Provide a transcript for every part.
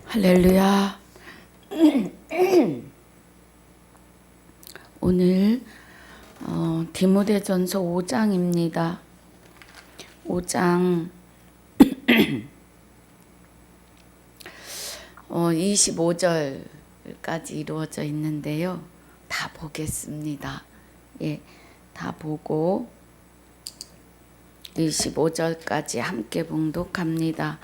할렐루야. 오늘 디모데전서 5장입니다. 5장 25절까지 이루어져 있는데요. 다 보겠습니다. 다 보고 25절까지 함께 봉독합니다.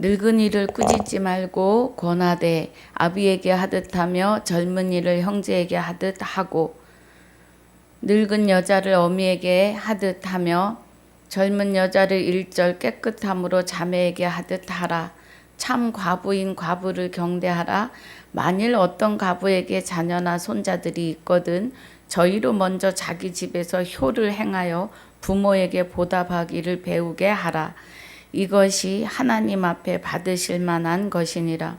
늙은이를 꾸짖지 말고 권하되 아비에게 하듯 하며 젊은이를 형제에게 하듯 하고 늙은 여자를 어미에게 하듯 하며 젊은 여자를 일절 깨끗함으로 자매에게 하듯 하라. 참 과부인 과부를 경대하라. 만일 어떤 과부에게 자녀나 손자들이 있거든 저희로 먼저 자기 집에서 효를 행하여 부모에게 보답하기를 배우게 하라. 이것이 하나님 앞에 받으실 만한 것이니라.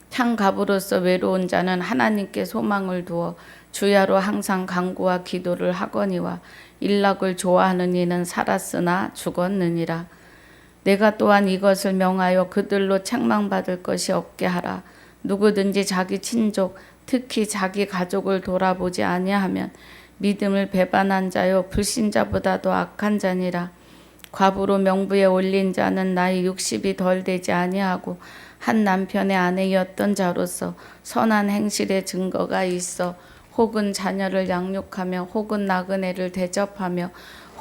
참 과부로서 외로운 자는 하나님께 소망을 두어 주야로 항상 간구와 기도를 하거니와 일락을 좋아하는 이는 살았으나 죽었느니라. 내가 또한 이것을 명하여 그들로 책망받을 것이 없게 하라. 누구든지 자기 친족 특히 자기 가족을 돌아보지 아니하면 믿음을 배반한 자요 불신자보다도 악한 자니라. 과부로 명부에 올린 자는 나이 60이 덜 되지 아니하고 한 남편의 아내였던 자로서 선한 행실의 증거가 있어 혹은 자녀를 양육하며 혹은 나그네를 대접하며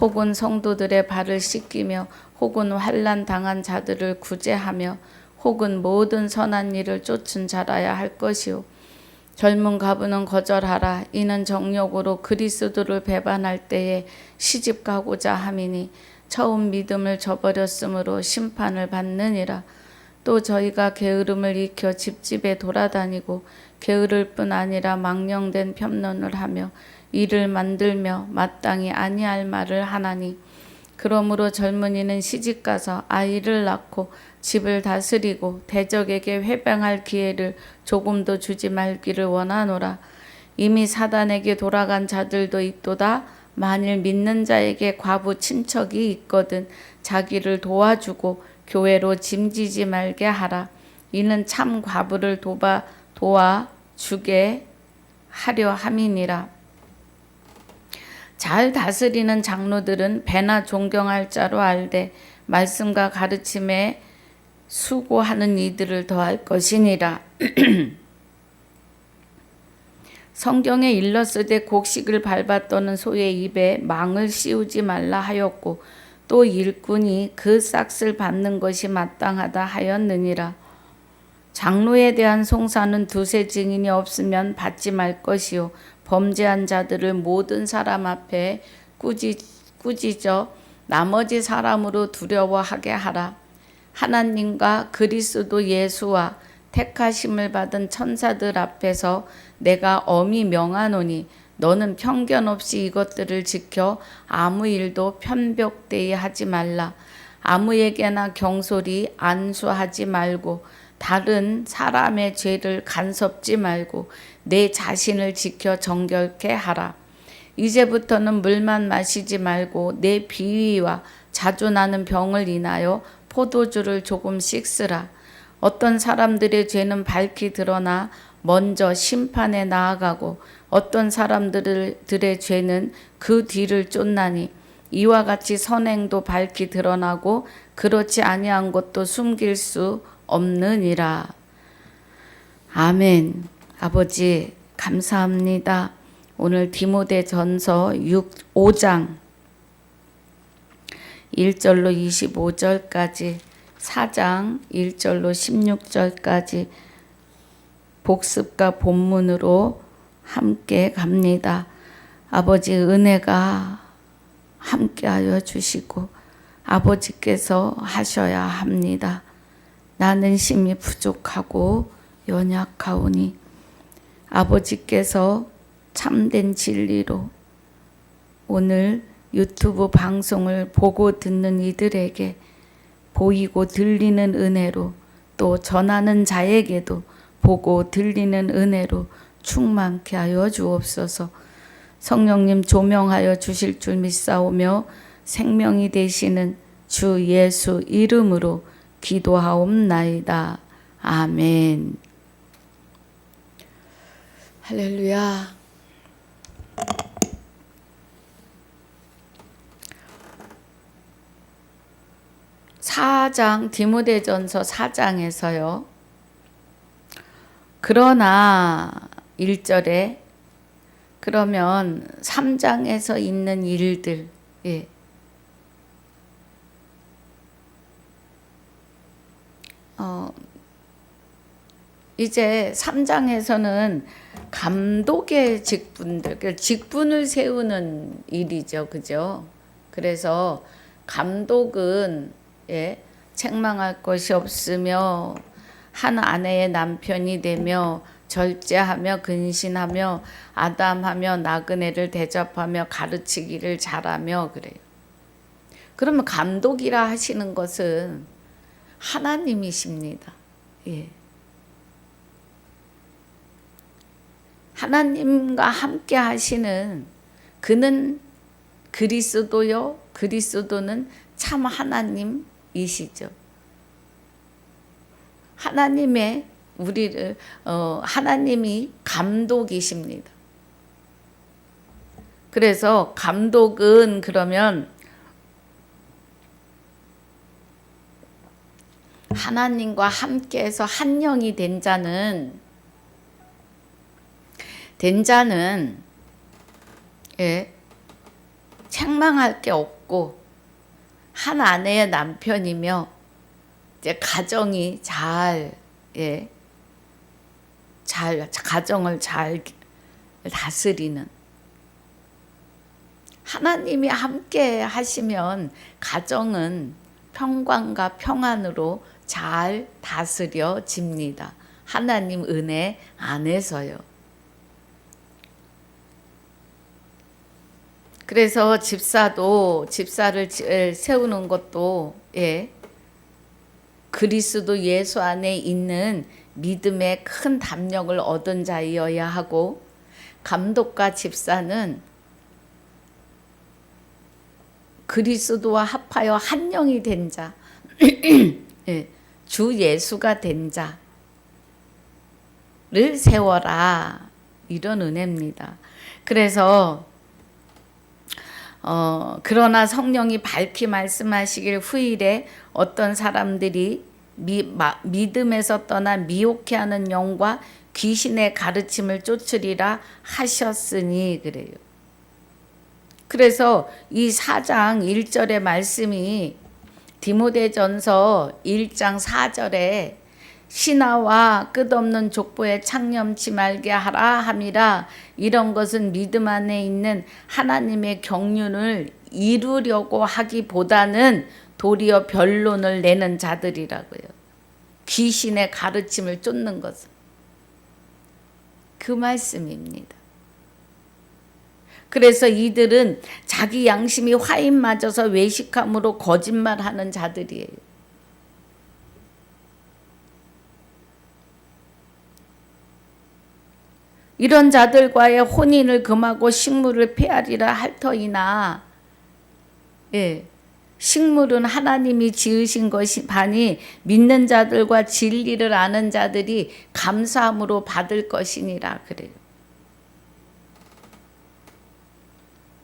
혹은 성도들의 발을 씻기며 혹은 환난 당한 자들을 구제하며 혹은 모든 선한 일을 쫓은 자라야 할 것이요. 젊은 과부는 거절하라. 이는 정욕으로 그리스도를 배반할 때에 시집가고자 함이니 처음 믿음을 저버렸으므로 심판을 받느니라. 또 저희가 게으름을 익혀 집집에 돌아다니고 게으를 뿐 아니라 망령된 편론을 하며 일을 만들며 마땅히 아니할 말을 하나니 그러므로 젊은이는 시집가서 아이를 낳고 집을 다스리고 대적에게 회방할 기회를 조금도 주지 말기를 원하노라. 이미 사단에게 돌아간 자들도 있도다. 만일 믿는 자에게 과부 친척이 있거든 자기를 도와주고 교회로 짐지지 말게 하라. 이는 참 과부를 도와주게 하려 함이니라. 잘 다스리는 장로들은 배나 존경할 자로 알되 말씀과 가르침에 수고하는 이들을 더할 것이니라. 성경에 일렀으되 곡식을 밟아 떠는 소의 입에 망을 씌우지 말라 하였고 또 일꾼이 그 싹을 받는 것이 마땅하다 하였느니라. 장로에 대한 송사는 두세 증인이 없으면 받지 말 것이요 범죄한 자들을 모든 사람 앞에 꾸짖어 나머지 사람으로 두려워하게 하라. 하나님과 그리스도 예수와 택하심을 받은 천사들 앞에서 내가 엄히 명하노니 너는 편견 없이 이것들을 지켜 아무 일도 편벽되이 하지 말라. 아무에게나 경솔히 안수하지 말고 다른 사람의 죄를 간섭지 말고 내 자신을 지켜 정결케 하라. 이제부터는 물만 마시지 말고 내 비위와 자주 나는 병을 인하여 포도주를 조금씩 쓰라. 어떤 사람들의 죄는 밝히 드러나 먼저 심판에 나아가고 어떤 사람들의 죄는 그 뒤를 쫓나니 이와 같이 선행도 밝히 드러나고 그렇지 아니한 것도 숨길 수 없느니라. 아멘. 아버지 감사합니다. 오늘 디모데전서 5장 1절로 25절까지 4장 1절로 16절까지 복습과 본문으로 함께 갑니다. 아버지 은혜가 함께하여 주시고 아버지께서 하셔야 합니다. 나는 심히 부족하고 연약하오니 아버지께서 참된 진리로 오늘 유튜브 방송을 보고 듣는 이들에게 보이고 들리는 은혜로 또 전하는 자에게도 보고 들리는 은혜로 충만케 하여 주옵소서. 성령님 조명하여 주실 줄 믿사오며 생명이 되시는 주 예수 이름으로 기도하옵나이다. 아멘. 할렐루야. 4장 디모데전서 4장에서요. 그러나 1절에 그러면 3장에서 있는 일들, 예. 이제 3장에서는 감독의 직분들, 직분을 세우는 일이죠, 그죠? 그래서 감독은 책망할 것이 없으며 한 아내의 남편이 되며 절제하며 근신하며 아담하며 나그네를 대접하며 가르치기를 잘하며 그래요. 그러면 감독이라 하시는 것은 하나님이십니다. 예. 하나님과 함께 하시는 그는 그리스도요, 그리스도는 참 하나님이시죠. 하나님의 우리를 하나님이 감독이십니다. 그래서 감독은 그러면 하나님과 함께해서 한 영이 된 자는 책망할 게 없고 한 아내의 남편이며 이제 가정이 가정을 잘 다스리는 하나님이 함께 하시면 가정은 평강과 평안으로 잘 다스려집니다. 하나님 은혜 안에서요. 그래서 집사를 세우는 것도 그리스도 예수 안에 있는 믿음의 큰 담력을 얻은 자이어야 하고, 감독과 집사는 그리스도와 합하여 한 영이 된 자, 주 예수가 된 자를 세워라, 이런 은혜입니다. 그래서 그러나 성령이 밝히 말씀하시길 후일에 어떤 사람들이 믿음에서 떠나 미혹해하는 영과 귀신의 가르침을 쫓으리라 하셨으니 그래요. 그래서 이 4장 1절의 말씀이 디모데전서 1장 4절에 신하와 끝없는 족보에 창념치 말게 하라 함이라. 이런 것은 믿음 안에 있는 하나님의 경륜을 이루려고 하기보다는 도리어 변론을 내는 자들이라고요. 귀신의 가르침을 쫓는 것은 그 말씀입니다. 그래서 이들은 자기 양심이 화인 맞아서 외식함으로 거짓말하는 자들이에요. 이런 자들과의 혼인을 금하고 식물을 폐하리라 할 터이나, 식물은 하나님이 지으신 것이 바니 믿는 자들과 진리를 아는 자들이 감사함으로 받을 것이니라 그래요.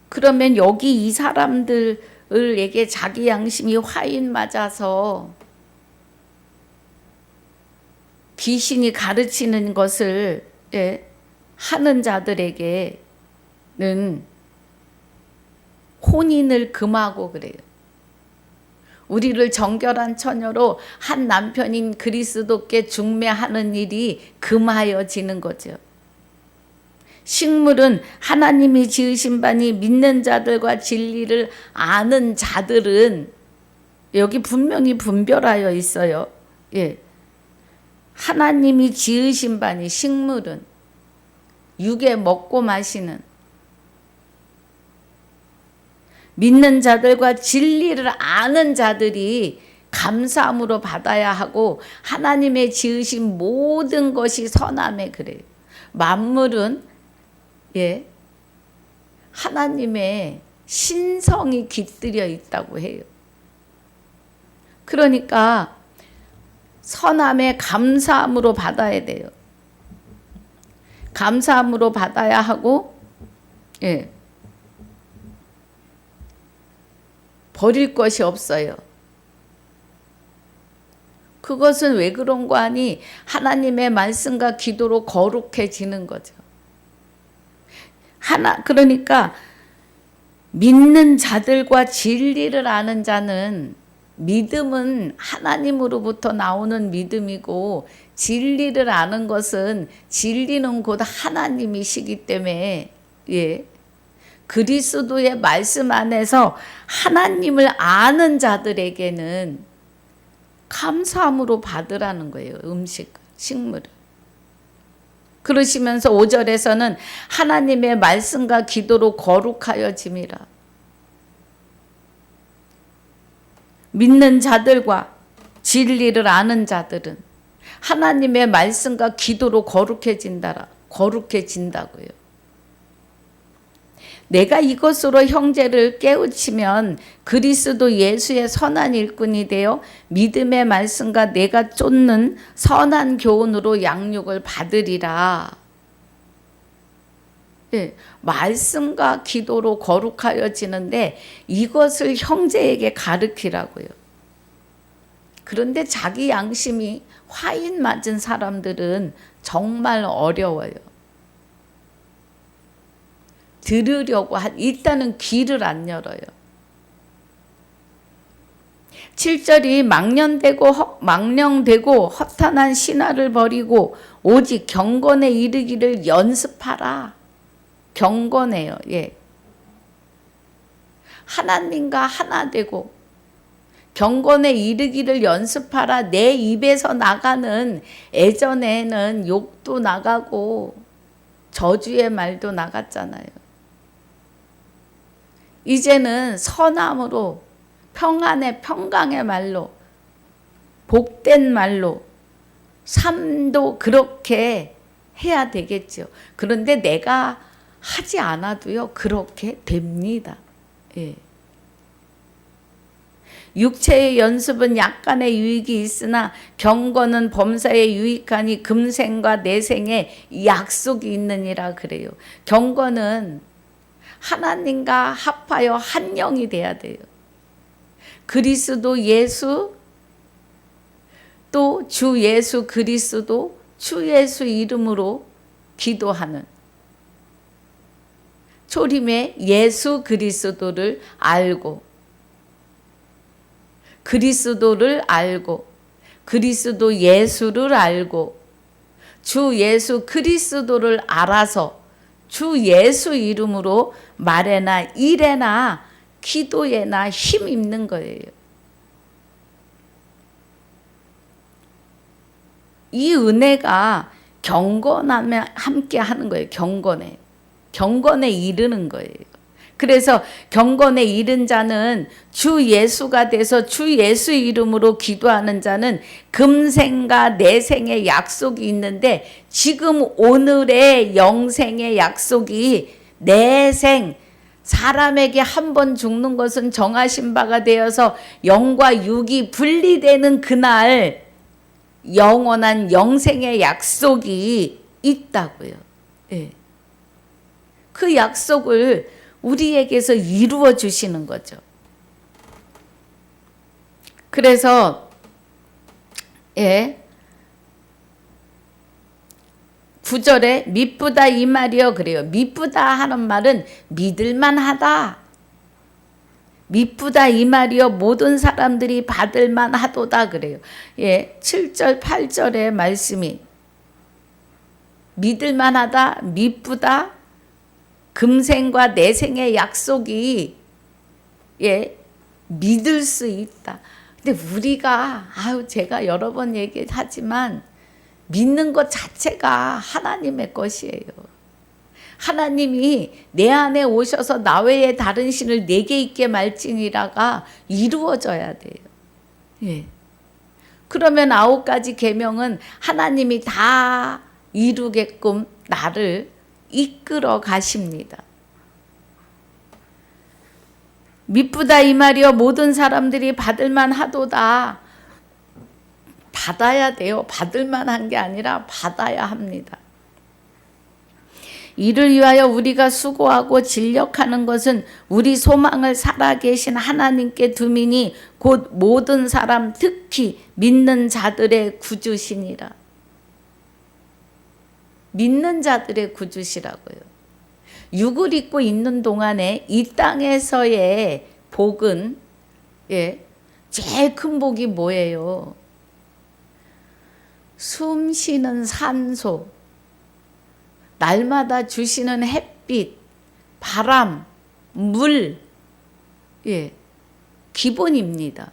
그러면 여기 이 사람들에게 자기 양심이 화인 맞아서 귀신이 가르치는 것을 하는 자들에게는 혼인을 금하고 그래요. 우리를 정결한 처녀로 한 남편인 그리스도께 중매하는 일이 금하여지는 거죠. 식물은 하나님이 지으신 바니 믿는 자들과 진리를 아는 자들은, 여기 분명히 분별하여 있어요. 하나님이 지으신 바니, 식물은 육에 먹고 마시는, 믿는 자들과 진리를 아는 자들이 감사함으로 받아야 하고, 하나님의 지으신 모든 것이 선함에 그래요. 만물은 하나님의 신성이 깃들여 있다고 해요. 그러니까 선함에 감사함으로 받아야 돼요. 감사함으로 받아야 하고, 예, 버릴 것이 없어요. 그것은 왜 그런 거 아니? 하나님의 말씀과 기도로 거룩해지는 거죠. 그러니까 믿는 자들과 진리를 아는 자는, 믿음은 하나님으로부터 나오는 믿음이고, 진리를 아는 것은, 진리는 곧 하나님이시기 때문에, 예, 그리스도의 말씀 안에서 하나님을 아는 자들에게는 감사함으로 받으라는 거예요. 식물을. 그러시면서 5절에서는 하나님의 말씀과 기도로 거룩하여짐이라. 믿는 자들과 진리를 아는 자들은 하나님의 말씀과 기도로 거룩해진다고요. 내가 이것으로 형제를 깨우치면 그리스도 예수의 선한 일꾼이 되어 믿음의 말씀과 내가 쫓는 선한 교훈으로 양육을 받으리라. 네, 말씀과 기도로 거룩하여지는데 이것을 형제에게 가르치라고요. 그런데 자기 양심이 화인 맞은 사람들은 정말 어려워요. 들으려고 일단은 귀를 안 열어요. 7절이 망령되고 허탄한 신화를 버리고 오직 경건에 이르기를 연습하라. 경건해요. 예. 하나님과 하나 되고 경건에 이르기를 연습하라. 내 입에서 나가는, 예전에는 욕도 나가고 저주의 말도 나갔잖아요. 이제는 선함으로, 평안의 평강의 말로, 복된 말로, 삶도 그렇게 해야 되겠죠. 그런데 내가 하지 않아도요, 그렇게 됩니다. 예. 육체의 연습은 약간의 유익이 있으나 경건은 범사에 유익하니 금생과 내생에 약속이 있느니라 그래요. 경건은 하나님과 합하여 한 영이 돼야 돼요. 그리스도 예수, 또 주 예수 그리스도, 주 예수 이름으로 기도하는, 초림의 예수 그리스도를 알고, 그리스도를 알고, 그리스도 예수를 알고, 주 예수 그리스도를 알아서 주 예수 이름으로 말에나 일에나 기도에나 힘 입는 거예요. 이 은혜가 경건하며 함께 하는 거예요. 경건에 이르는 거예요. 그래서 경건에 이른 자는 주 예수가 돼서 주 예수 이름으로 기도하는 자는 금생과 내생의 약속이 있는데, 지금 오늘의 영생의 약속이 내생, 사람에게 한 번 죽는 것은 정하신 바가 되어서 영과 육이 분리되는 그날 영원한 영생의 약속이 있다고요. 예. 그 약속을 우리에게서 이루어 주시는 거죠. 그래서 예, 9절에 미쁘다 이 말이요 그래요. 미쁘다 하는 말은 믿을만하다. 미쁘다 이 말이요 모든 사람들이 받을만하도다 그래요. 예, 7절 8절의 말씀이 믿을만하다, 미쁘다, 금생과 내생의 약속이, 예, 믿을 수 있다. 근데 우리가 제가 여러 번 얘기하지만 믿는 것 자체가 하나님의 것이에요. 하나님이 내 안에 오셔서 나 외에 다른 신을 내게 있게 말지니라가 이루어져야 돼요. 예. 그러면 9가지 계명은 하나님이 다 이루게끔 나를 이끌어 가십니다. 미쁘다 이 말이여 모든 사람들이 받을만 하도다. 받아야 돼요. 받을만 한 게 아니라 받아야 합니다. 이를 위하여 우리가 수고하고 진력하는 것은 우리 소망을 살아계신 하나님께 두미니 곧 모든 사람 특히 믿는 자들의 구주시니라. 믿는 자들의 구주시라고요. 육을 입고 있는 동안에 이 땅에서의 복은 제일 큰 복이 뭐예요? 숨 쉬는 산소, 날마다 주시는 햇빛, 바람, 물, 기본입니다.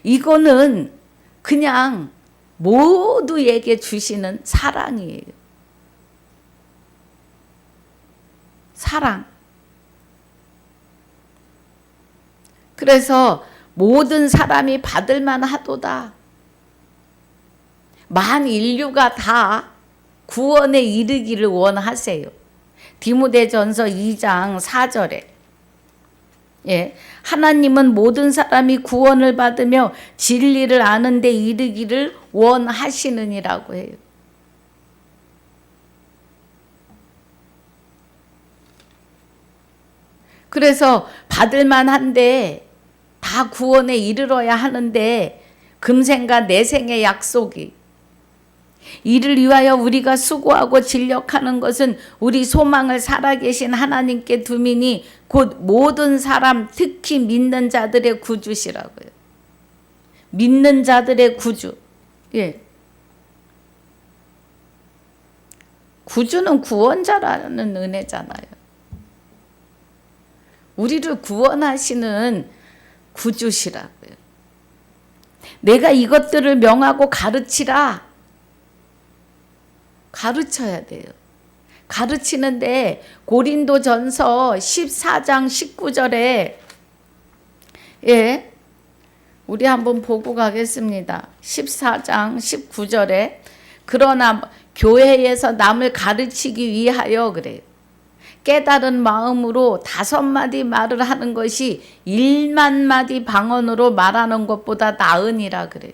이거는 그냥 모두에게 주시는 사랑이에요. 사랑. 그래서 모든 사람이 받을만 하도다. 만 인류가 다 구원에 이르기를 원하세요. 디모데전서 2장 4절에 하나님은 모든 사람이 구원을 받으며 진리를 아는 데 이르기를 원하시느니라고 해요. 그래서 받을만 한데 다 구원에 이르러야 하는데 금생과 내생의 약속이 이를 위하여 우리가 수고하고 진력하는 것은 우리 소망을 살아계신 하나님께 두미니 곧 모든 사람 특히 믿는 자들의 구주시라고요. 믿는 자들의 구주. 구주는 구원자라는 은혜잖아요. 우리를 구원하시는 구주시라고요. 내가 이것들을 명하고 가르치라. 가르쳐야 돼요. 가르치는데 고린도전서 14장 19절에 우리 한번 보고 가겠습니다. 14장 19절에 그러나 교회에서 남을 가르치기 위하여 그래요. 깨달은 마음으로 5마디 말을 하는 것이 1만 마디 방언으로 말하는 것보다 나으니라 그래요.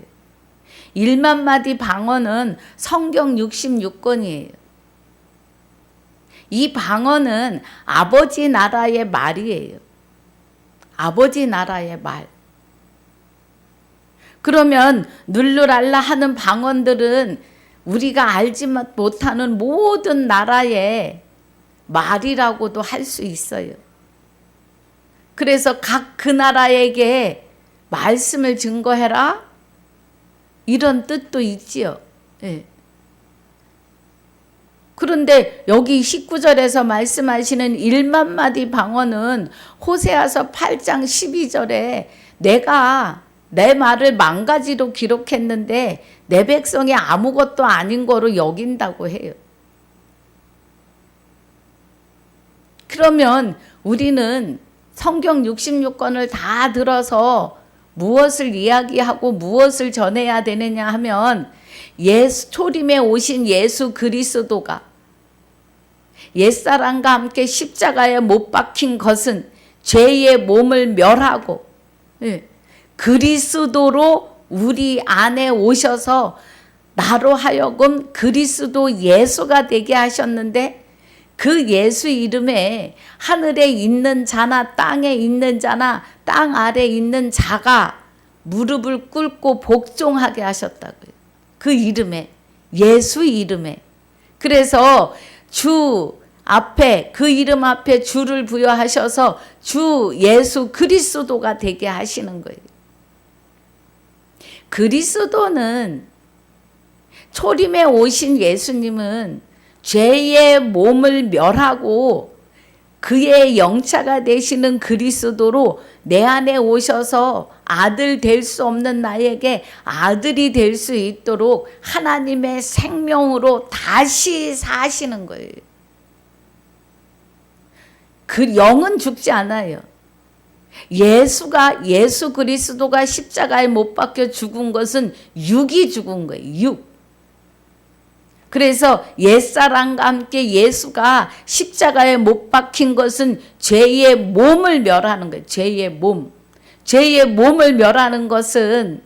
1만 마디 방언은 성경 66권이에요. 이 방언은 아버지 나라의 말이에요. 아버지 나라의 말. 그러면 눌루랄라 하는 방언들은 우리가 알지 못하는 모든 나라의 말이라고도 할 수 있어요. 그래서 각 그 나라에게 말씀을 증거해라. 이런 뜻도 있지요. 그런데 여기 19절에서 말씀하시는 1만 마디 방언은 호세아서 8장 12절에 내가 내 말을 만가지로 기록했는데 내 백성이 아무것도 아닌 거로 여긴다고 해요. 그러면 우리는 성경 66권을 다 들어서 무엇을 이야기하고 무엇을 전해야 되느냐 하면 초림에 오신 예수 그리스도가 옛사람과 함께 십자가에 못 박힌 것은 죄의 몸을 멸하고 그리스도로 우리 안에 오셔서 나로 하여금 그리스도 예수가 되게 하셨는데 그 예수 이름에 하늘에 있는 자나 땅에 있는 자나 땅 아래 있는 자가 무릎을 꿇고 복종하게 하셨다고요. 그 이름에, 예수 이름에. 그래서 주 앞에, 그 이름 앞에 주를 부여하셔서 주 예수 그리스도가 되게 하시는 거예요. 그리스도는 초림에 오신 예수님은 죄의 몸을 멸하고 그의 영차가 되시는 그리스도로 내 안에 오셔서 아들 될 수 없는 나에게 아들이 될 수 있도록 하나님의 생명으로 다시 사시는 거예요. 그 영은 죽지 않아요. 예수 그리스도가 십자가에 못 박혀 죽은 것은 육이 죽은 거예요. 육. 그래서 옛사람과 함께 예수가 십자가에 못 박힌 것은 죄의 몸을 멸하는 거예요. 죄의 몸. 죄의 몸을 멸하는 것은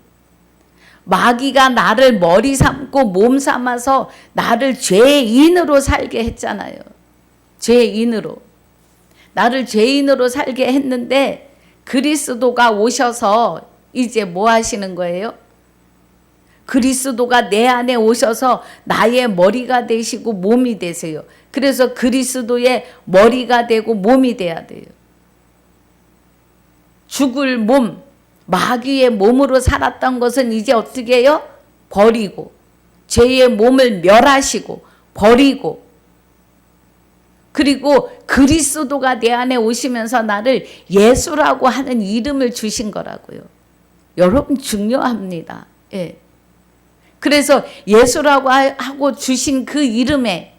마귀가 나를 머리 삼고 몸 삼아서 나를 죄인으로 살게 했잖아요. 죄인으로. 나를 죄인으로 살게 했는데 그리스도가 오셔서 이제 뭐 하시는 거예요? 그리스도가 내 안에 오셔서 나의 머리가 되시고 몸이 되세요. 그래서 그리스도의 머리가 되고 몸이 돼야 돼요. 죽을 몸, 마귀의 몸으로 살았던 것은 이제 어떻게 해요? 버리고 죄의 몸을 멸하시고 버리고 그리고 그리스도가 내 안에 오시면서 나를 예수라고 하는 이름을 주신 거라고요. 여러분 중요합니다. 예. 그래서 예수라고 하고 주신 그 이름에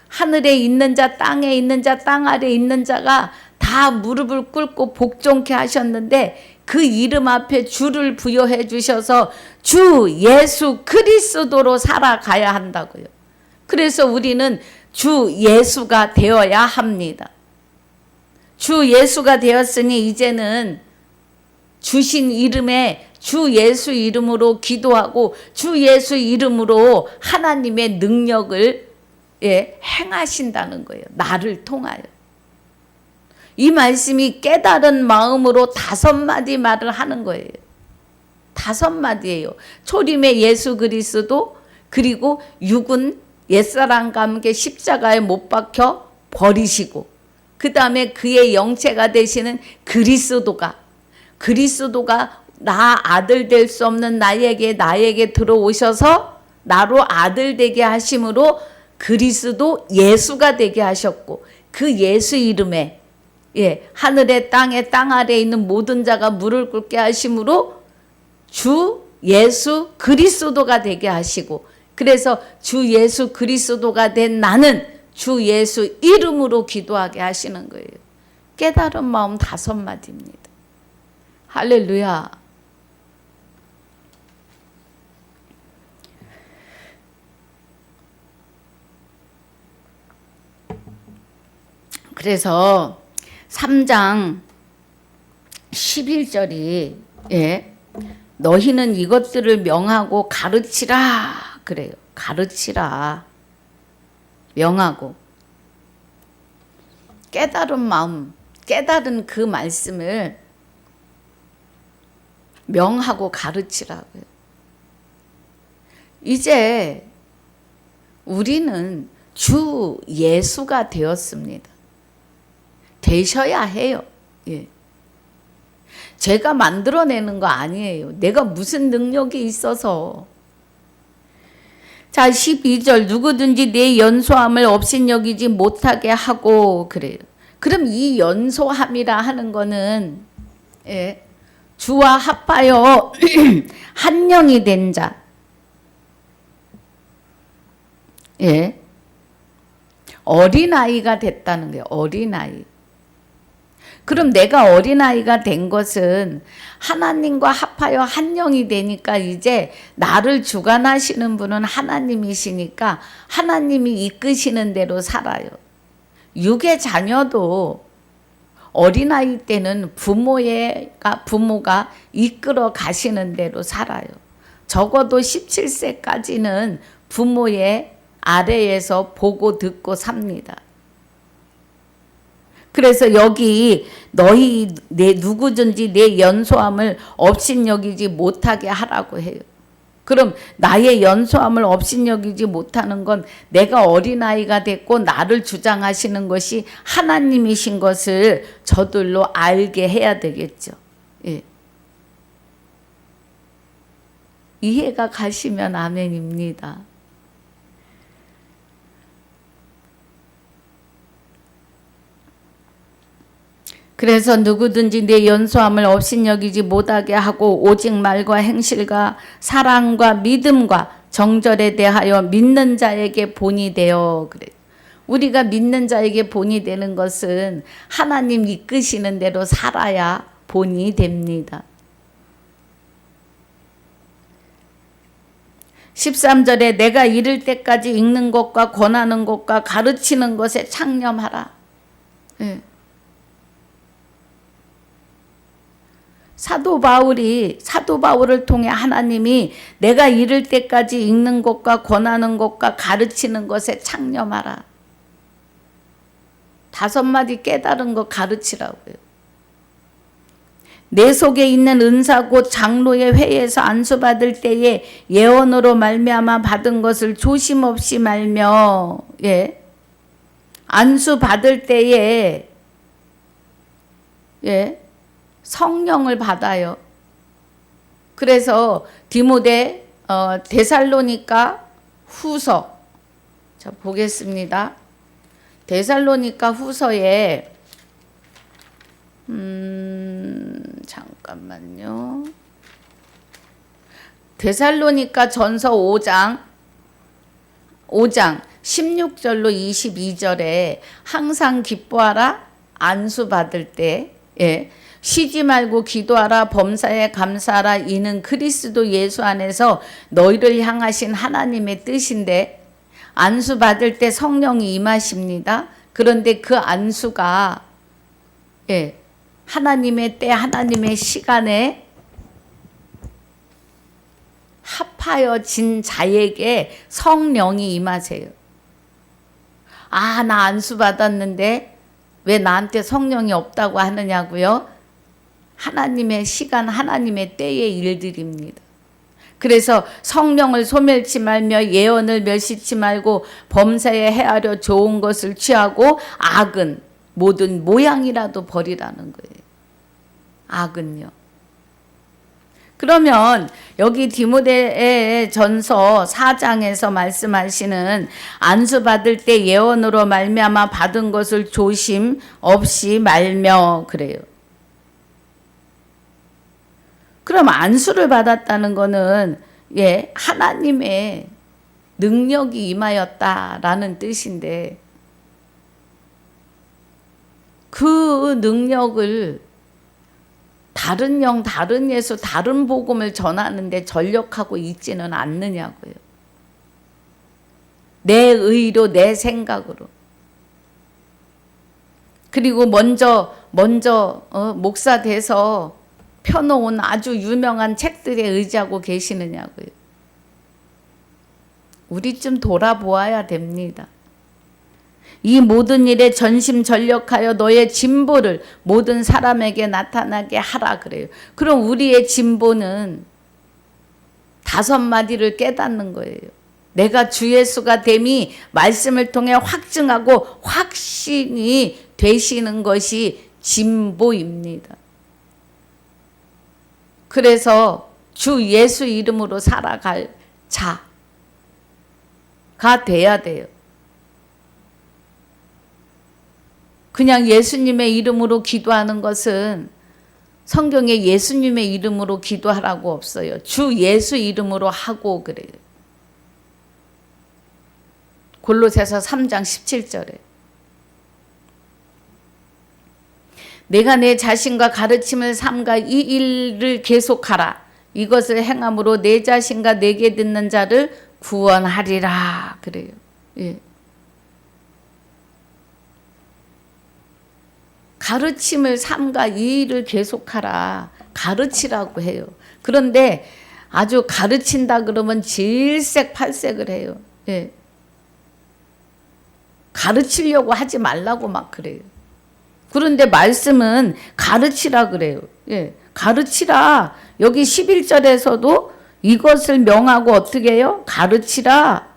하늘에 있는 자, 땅에 있는 자, 땅 아래 있는 자가 다 무릎을 꿇고 복종케 하셨는데 그 이름 앞에 주를 부여해 주셔서 주 예수 그리스도로 살아가야 한다고요. 그래서 우리는 주 예수가 되어야 합니다. 주 예수가 되었으니 이제는 주신 이름에 주 예수 이름으로 기도하고 주 예수 이름으로 하나님의 능력을 행하신다는 거예요. 나를 통하여. 이 말씀이 깨달은 마음으로 5마디 말을 하는 거예요. 5마디예요. 초림의 예수 그리스도 그리고 육은 옛사람과 함께 십자가에 못 박혀 버리시고 그 다음에 그의 영체가 되시는 그리스도가 나 아들 될 수 없는 나에게 들어오셔서 나로 아들 되게 하심으로 그리스도 예수가 되게 하셨고 그 예수 이름에 하늘에 땅에 땅 아래에 있는 모든 자가 무릎 꿇게 하심으로 주 예수 그리스도가 되게 하시고 그래서 주 예수 그리스도가 된 나는 주 예수 이름으로 기도하게 하시는 거예요. 깨달은 마음 5마디입니다. 할렐루야. 그래서 3장 11절이 너희는 이것들을 명하고 가르치라 그래요. 가르치라. 명하고 깨달은 마음, 깨달은 그 말씀을 명하고 가르치라고요. 이제 우리는 주 예수가 되었습니다. 되셔야 해요. 제가 만들어내는 거 아니에요. 내가 무슨 능력이 있어서. 자, 12절 누구든지 내 연소함을 업신여기지 못하게 하고 그래요. 그럼 이 연소함이라 하는 거는 주와 합하여 한 영이 된 자. 어린아이가 됐다는 거예요. 어린아이. 그럼 내가 어린아이가 된 것은 하나님과 합하여 한 영이 되니까 이제 나를 주관하시는 분은 하나님이시니까 하나님이 이끄시는 대로 살아요. 육의 자녀도 어린아이 때는 부모가 이끌어 가시는 대로 살아요. 적어도 17세까지는 부모의 아래에서 보고 듣고 삽니다. 그래서 여기 너희 누구든지 내 연소함을 업신여기지 못하게 하라고 해요. 그럼 나의 연소함을 업신여기지 못하는 건 내가 어린아이가 됐고 나를 주장하시는 것이 하나님이신 것을 저들로 알게 해야 되겠죠. 이해가 가시면 아멘입니다. 그래서 누구든지 내 연소함을 업신여기지 못하게 하고 오직 말과 행실과 사랑과 믿음과 정절에 대하여 믿는 자에게 본이 되어 그래. 우리가 믿는 자에게 본이 되는 것은 하나님 이끄시는 대로 살아야 본이 됩니다. 13절에 내가 이를 때까지 읽는 것과 권하는 것과 가르치는 것에 창념하라. 예. 사도 바울을 통해 하나님이 내가 이를 때까지 읽는 것과 권하는 것과 가르치는 것에 창념하라. 5마디 깨달은 거 가르치라고요. 내 속에 있는 은사 곧 장로의 회에서 안수받을 때에 예언으로 말미암아 받은 것을 조심 없이 말며, 예, 안수받을 때에, 예, 성령을 받아요. 그래서 데살로니가 후서, 자 보겠습니다. 데살로니가 후서에 잠깐만요. 데살로니가 전서 5장 16절로 22절에 항상 기뻐하라 안수 받을 때, 예, 쉬지 말고 기도하라 범사에 감사하라 이는 그리스도 예수 안에서 너희를 향하신 하나님의 뜻인데, 안수 받을 때 성령이 임하십니다. 그런데 그 안수가, 예, 하나님의 때 하나님의 시간에 합하여진 자에게 성령이 임하세요. 아, 나 안수 받았는데 왜 나한테 성령이 없다고 하느냐고요? 하나님의 시간, 하나님의 때의 일들입니다. 그래서 성령을 소멸치 말며 예언을 멸시치 말고 범사에 헤아려 좋은 것을 취하고 악은 모든 모양이라도 버리라는 거예요. 악은요. 그러면 여기 디모데 전서 4장에서 말씀하시는 안수 받을 때 예언으로 말미암아 받은 것을 조심 없이 말며 그래요. 그럼 안수를 받았다는 거는, 예, 하나님의 능력이 임하였다라는 뜻인데, 그 능력을 다른 영, 다른 예수, 다른 복음을 전하는데 전력하고 있지는 않느냐고요. 내 의로, 내 생각으로. 그리고 먼저 목사 돼서 펴놓은 아주 유명한 책들에 의지하고 계시느냐고요. 우리 좀 돌아보아야 됩니다. 이 모든 일에 전심전력하여 너의 진보를 모든 사람에게 나타나게 하라 그래요. 그럼 우리의 진보는 5마디를 깨닫는 거예요. 내가 주 예수가 됨이 말씀을 통해 확증하고 확신이 되시는 것이 진보입니다. 그래서 주 예수 이름으로 살아갈 자가 돼야 돼요. 그냥 예수님의 이름으로 기도하는 것은 성경에 예수님의 이름으로 기도하라고 없어요. 주 예수 이름으로 하고 그래요. 골로새서 3장 17절에 내가 내 자신과 가르침을 삼가 이 일을 계속하라. 이것을 행함으로 내 자신과 내게 듣는 자를 구원하리라 그래요. 예. 가르침을 삼가 이 일을 계속하라. 가르치라고 해요. 그런데 아주 가르친다 그러면 질색팔색을 해요. 예. 가르치려고 하지 말라고 막 그래요. 그런데 말씀은 가르치라 그래요. 예. 가르치라. 여기 11절에서도 이것을 명하고 어떻게 해요? 가르치라.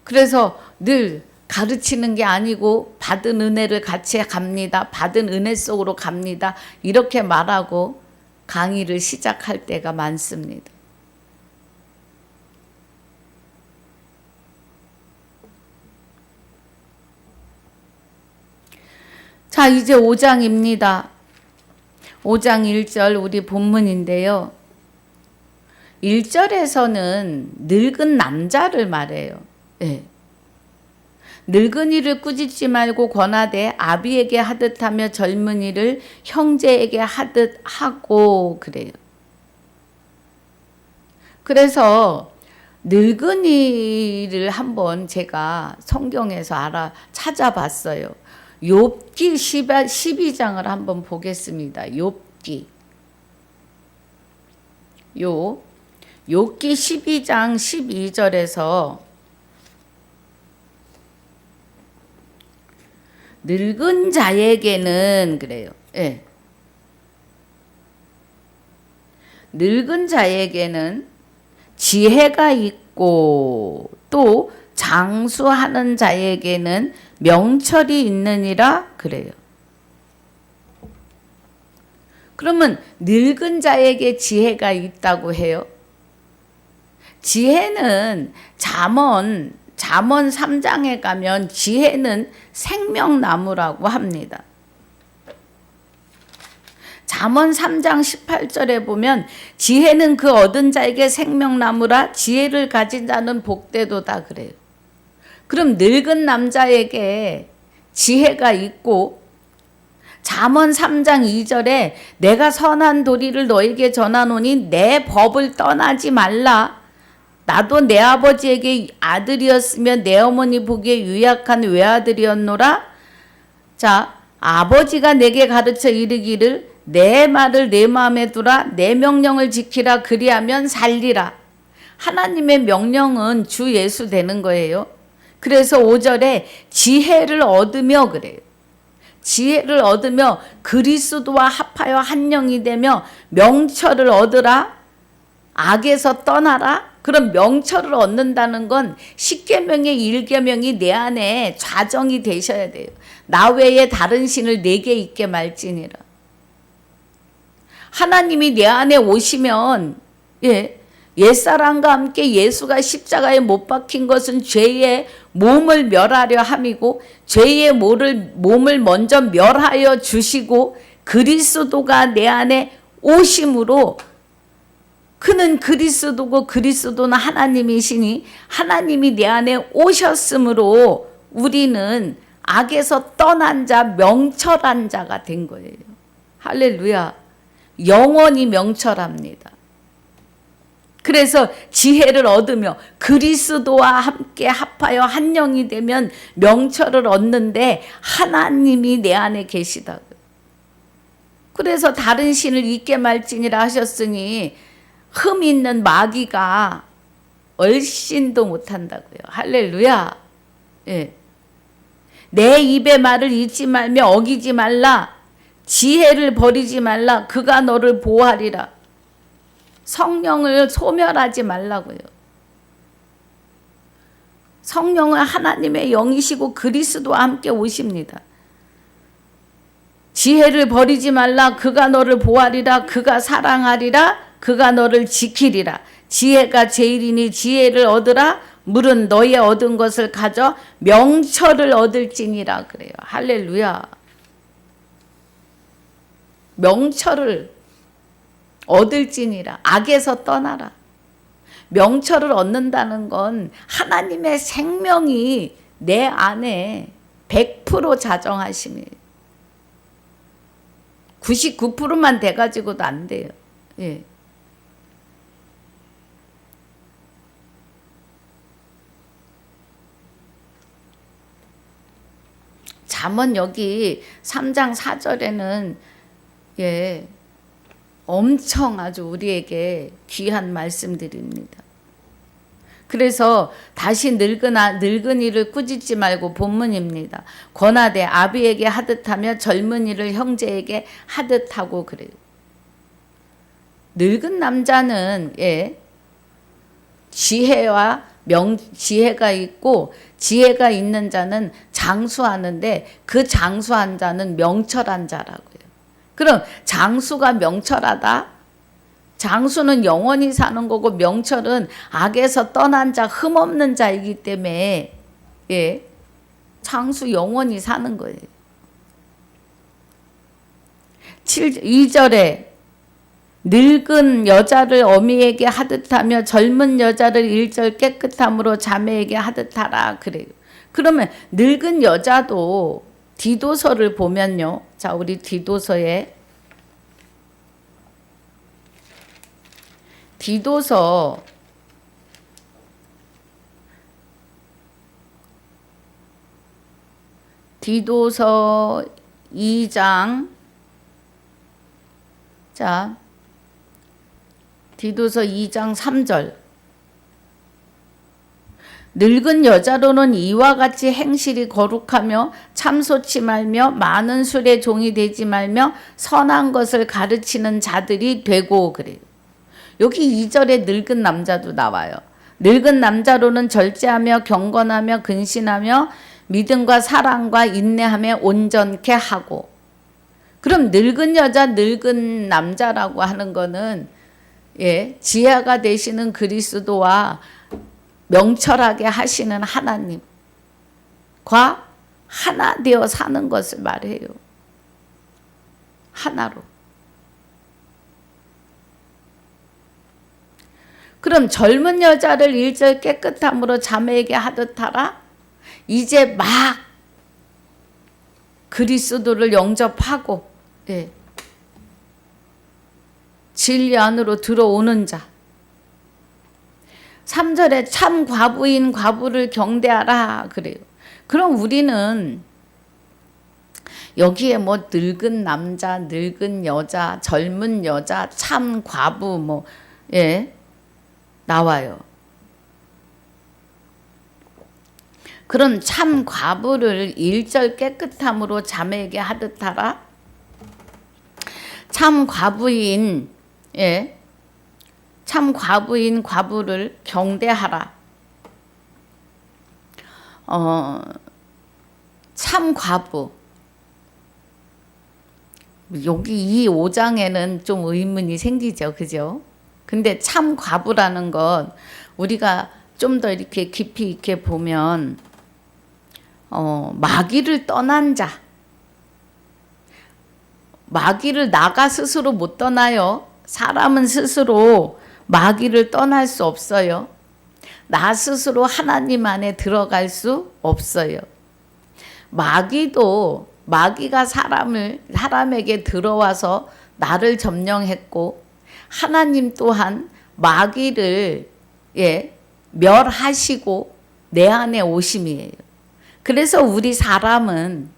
그래서 늘 가르치는 게 아니고 받은 은혜를 같이 갑니다. 받은 은혜 속으로 갑니다. 이렇게 말하고 강의를 시작할 때가 많습니다. 자, 이제 5장입니다. 5장 1절 우리 본문인데요. 1절에서는 늙은 남자를 말해요. 예. 늙은이를 꾸짖지 말고 권하되 아비에게 하듯 하며 젊은이를 형제에게 하듯 하고 그래요. 그래서 늙은이를 한번 제가 성경에서 찾아봤어요. 욥기 12장을 한번 보겠습니다. 욥기 12장 12절에서 늙은 자에게는 그래요. 예. 늙은 자에게는 지혜가 있고 또 장수하는 자에게는 명철이 있느니라 그래요. 그러면 늙은 자에게 지혜가 있다고 해요. 지혜는 잠언 3장에 가면 지혜는 생명나무라고 합니다. 잠언 3장 18절에 보면 지혜는 그 얻은 자에게 생명나무라 지혜를 가진 자는 복되도다 그래요. 그럼 늙은 남자에게 지혜가 있고 잠언 3장 2절에 내가 선한 도리를 너에게 전하노니 내 법을 떠나지 말라. 나도 내 아버지에게 아들이었으며 내 어머니 보기에 유약한 외아들이었노라. 자, 아버지가 내게 가르쳐 이르기를 내 말을 내 마음에 두라. 내 명령을 지키라. 그리하면 살리라. 하나님의 명령은 주 예수 되는 거예요. 그래서 5절에 지혜를 얻으며 그래요. 지혜를 얻으며 그리스도와 합하여 한 영이 되며 명철을 얻으라. 악에서 떠나라. 그럼 명철을 얻는다는 건 10계명의 1계명이 내 안에 좌정이 되셔야 돼요. 나 외에 다른 신을 내게 있게 말지니라. 하나님이 내 안에 오시면 옛사람과 함께 예수가 십자가에 못 박힌 것은 죄의 몸을 멸하려 함이고 죄의 몸을 먼저 멸하여 주시고 그리스도가 내 안에 오심으로 그는 그리스도고 그리스도는 하나님이시니 하나님이 내 안에 오셨으므로 우리는 악에서 떠난 자 명철한 자가 된 거예요. 할렐루야. 영원히 명철합니다. 그래서 지혜를 얻으며 그리스도와 함께 합하여 한 영이 되면 명철을 얻는데 하나님이 내 안에 계시다고요. 그래서 다른 신을 잊게 말지니라 하셨으니 흠 있는 마귀가 얼씬도 못한다고요. 할렐루야. 예. 내 입의 말을 잊지 말며 어기지 말라. 지혜를 버리지 말라. 그가 너를 보호하리라. 성령을 소멸하지 말라고요. 성령은 하나님의 영이시고 그리스도와 함께 오십니다. 지혜를 버리지 말라. 그가 너를 보호하리라. 그가 사랑하리라. 그가 너를 지키리라. 지혜가 제일이니 지혜를 얻으라. 물은 너의 얻은 것을 가져 명철을 얻을지니라 그래요. 할렐루야. 명철을 얻을지니라. 악에서 떠나라. 명철을 얻는다는 건 하나님의 생명이 내 안에 100% 자정하심이에요. 99%만 돼가지고도 안 돼요. 예. 잠언 여기 3장 4절에는 엄청 아주 우리에게 귀한 말씀들입니다. 그래서 다시 늙은이를 꾸짖지 말고 본문입니다. 권하되 아비에게 하듯하며 젊은이를 형제에게 하듯하고 그래요. 늙은 남자는 지혜가 있고 지혜가 있는 자는 장수하는데 그 장수한 자는 명철한 자라고요. 그럼 장수가 명철하다? 장수는 영원히 사는 거고 명철은 악에서 떠난 자, 흠없는 자이기 때문에 장수 영원히 사는 거예요. 2절에 늙은 여자를 어미에게 하듯하며 젊은 여자를 일절 깨끗함으로 자매에게 하듯하라 그래요. 그러면 늙은 여자도 디도서를 보면요. 자, 우리 디도서 디도서 2장, 자, 디도서 2장 3절. 늙은 여자로는 이와 같이 행실이 거룩하며 참소치 말며 많은 술의 종이 되지 말며 선한 것을 가르치는 자들이 되고, 그래요. 여기 2절에 늙은 남자도 나와요. 늙은 남자로는 절제하며 경건하며 근신하며 믿음과 사랑과 인내하며 온전케 하고. 그럼 늙은 여자, 늙은 남자라고 하는 거는 지혜가 되시는 그리스도와 명철하게 하시는 하나님과 하나 되어 사는 것을 말해요. 하나로. 그럼 젊은 여자를 1절 깨끗함으로 자매에게 하듯 하라. 이제 막 그리스도를 영접하고 진리 안으로 들어오는 자. 3절에 참 과부인 과부를 경대하라 그래요. 그럼 우리는 여기에 뭐 늙은 남자, 늙은 여자, 젊은 여자, 참 과부 나와요. 그럼 참 과부를 1절 깨끗함으로 자매에게 하듯 하라. 참 과부인 참 과부인 과부를 경대하라. 참 과부. 여기 이 5장에는 좀 의문이 생기죠. 그죠? 근데 참 과부라는 건 우리가 좀 더 이렇게 깊이 있게 보면 마귀를 떠난 자. 마귀를 나가 스스로 못 떠나요. 사람은 스스로 마귀를 떠날 수 없어요. 나 스스로 하나님 안에 들어갈 수 없어요. 마귀가 사람에게 들어와서 나를 점령했고, 하나님 또한 마귀를 멸하시고 내 안에 오심이에요. 그래서 우리 사람은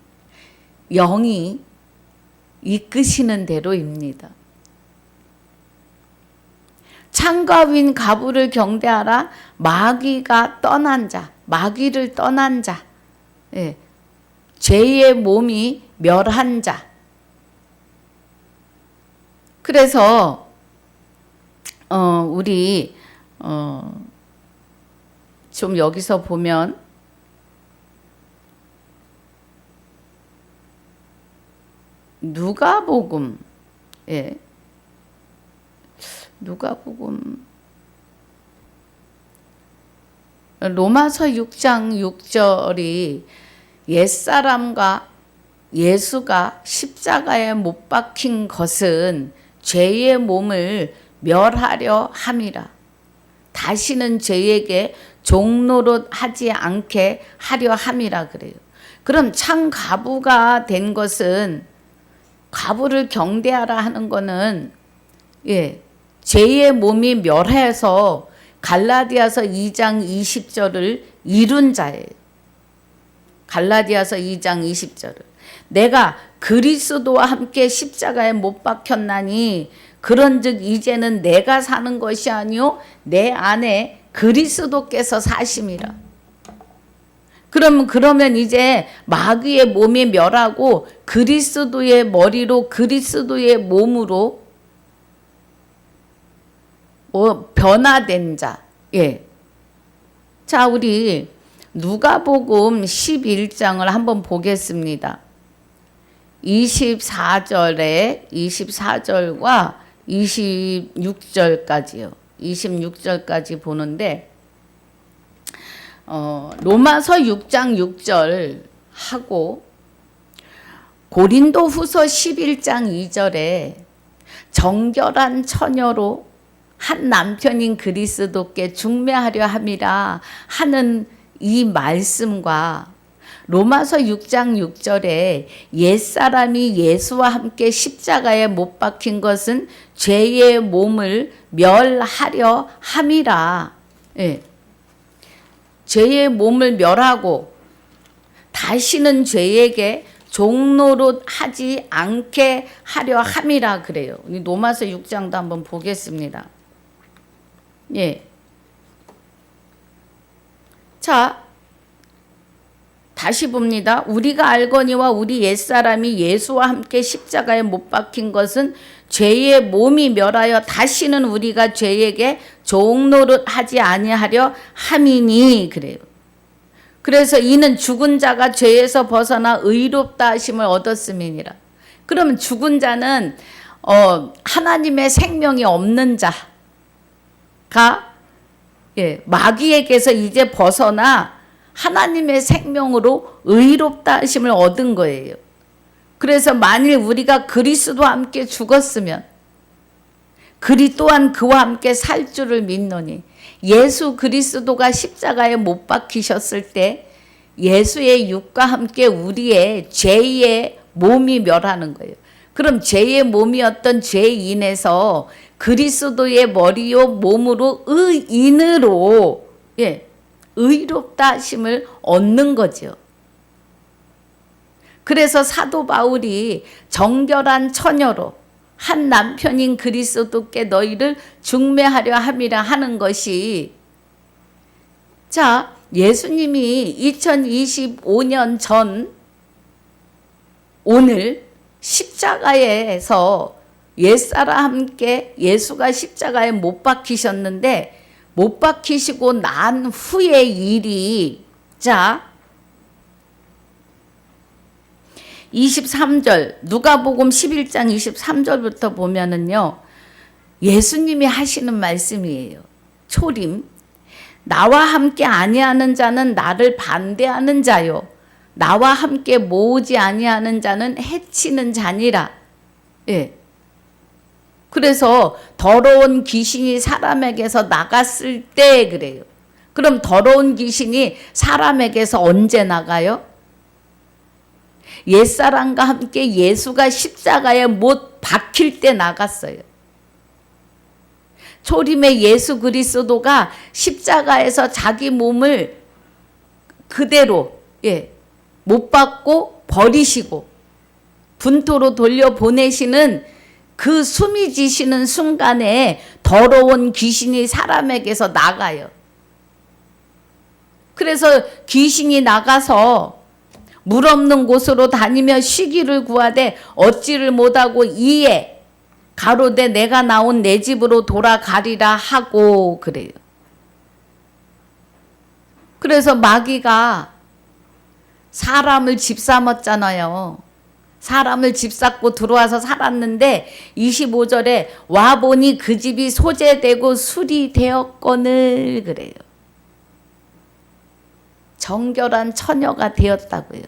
영이 이끄시는 대로입니다. 참과부인 과부를 경대하라. 마귀가 떠난 자, 마귀를 떠난 자, 죄의 몸이 멸한 자. 그래서 우리 좀 여기서 보면 누가복음 로마서 6장 6절이 옛사람과 예수가 십자가에 못 박힌 것은 죄의 몸을 멸하려 함이라. 다시는 죄에게 종노릇 하지 않게 하려 함이라 그래요. 그럼 참 과부가 된 것은, 과부를 경대하라 하는 거는 죄의 몸이 멸해서 갈라디아서 2장 20절을 이룬 자예요. 갈라디아서 2장 20절을. 내가 그리스도와 함께 십자가에 못 박혔나니 그런즉 이제는 내가 사는 것이 아니요 내 안에 그리스도께서 사심이라. 그러면 이제 마귀의 몸이 멸하고 그리스도의 머리로, 그리스도의 몸으로 변화된 자. 자, 우리 누가복음 11장을 한번 보겠습니다. 24절과 26절까지요. 26절까지 보는데 로마서 6장 6절 하고 고린도후서 11장 2절에 정결한 처녀로 한 남편인 그리스도께 중매하려 함이라 하는 이 말씀과 로마서 6장 6절에 옛사람이 예수와 함께 십자가에 못 박힌 것은 죄의 몸을 멸하려 함이라. 죄의 몸을 멸하고 다시는 죄에게 종노릇 하지 않게 하려 함이라 그래요. 로마서 6장도 한번 보겠습니다. 예. 자, 다시 봅니다. 우리가 알거니와 우리 옛사람이 예수와 함께 십자가에 못 박힌 것은 죄의 몸이 멸하여 다시는 우리가 죄에게 종노릇 하지 아니하려 함이니 그래요. 그래서 이는 죽은 자가 죄에서 벗어나 의롭다 하심을 얻었음이니라. 그러면 죽은 자는 하나님의 생명이 없는 자가 마귀에게서 이제 벗어나 하나님의 생명으로 의롭다 하심을 얻은 거예요. 그래서 만일 우리가 그리스도와 함께 죽었으면 그리 또한 그와 함께 살 줄을 믿노니, 예수 그리스도가 십자가에 못 박히셨을 때 예수의 육과 함께 우리의 죄의 몸이 멸하는 거예요. 그럼 죄의 몸이었던 죄인에서 그리스도의 머리요 몸으로 의인으로 의롭다 하심을 얻는 거죠. 그래서 사도 바울이 정결한 처녀로 한 남편인 그리스도께 너희를 중매하려 함이라 하는 것이, 자, 예수님이 2025년 전 오늘 십자가에서 옛사람 함께 예수가 십자가에 못 박히셨는데, 못 박히시고 난 후의 일이, 자 23절 누가복음 11장 23절부터 보면은요, 예수님이 하시는 말씀이에요. 초림. 나와 함께 아니하는 자는 나를 반대하는 자요, 나와 함께 모으지 아니하는 자는 해치는 자니라. 그래서 더러운 귀신이 사람에게서 나갔을 때 그래요. 그럼 더러운 귀신이 사람에게서 언제 나가요? 옛사람과 함께 예수가 십자가에 못 박힐 때 나갔어요. 초림의 예수 그리스도가 십자가에서 자기 몸을 그대로 못 받고 버리시고 분토로 돌려보내시는 그 숨이 지시는 순간에 더러운 귀신이 사람에게서 나가요. 그래서 귀신이 나가서 물 없는 곳으로 다니며 쉬기를 구하되 얻지를 못하고 이에 가로되 내가 나온 내 집으로 돌아가리라 하고 그래요. 그래서 마귀가 사람을 집삼았잖아요. 사람을 집삼고 들어와서 살았는데 25절에 와보니 그 집이 소재되고 수리되었거늘 그래요. 정결한 처녀가 되었다고요.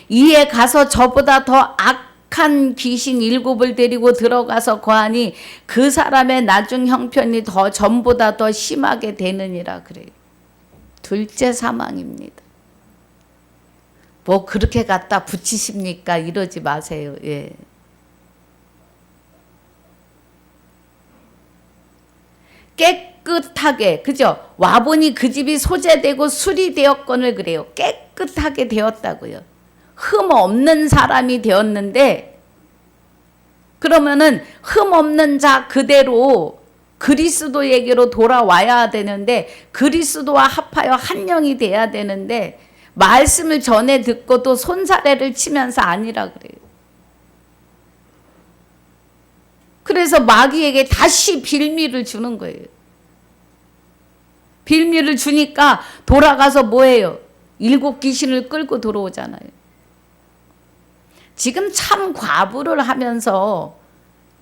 이에 가서 저보다 더 악한 귀신 7을 데리고 들어가서 거하니 그 사람의 나중 형편이 전보다 더 심하게 되느니라 그래요. 둘째 사망입니다. 뭐 그렇게 갖다 붙이십니까? 이러지 마세요. 깨끗하게, 그죠? 와보니 그 집이 소재되고 수리되었거늘 그래요. 깨끗하게 되었다고요. 흠 없는 사람이 되었는데, 그러면은 흠 없는 자 그대로 그리스도에게로 돌아와야 되는데, 그리스도와 합하여 한 영이 돼야 되는데, 말씀을 전해 듣고도 손사래를 치면서 아니라 그래요. 그래서 마귀에게 다시 빌미를 주는 거예요. 빌미를 주니까 돌아가서 뭐예요? 7 귀신을 끌고 들어오잖아요. 지금 참 과부를 하면서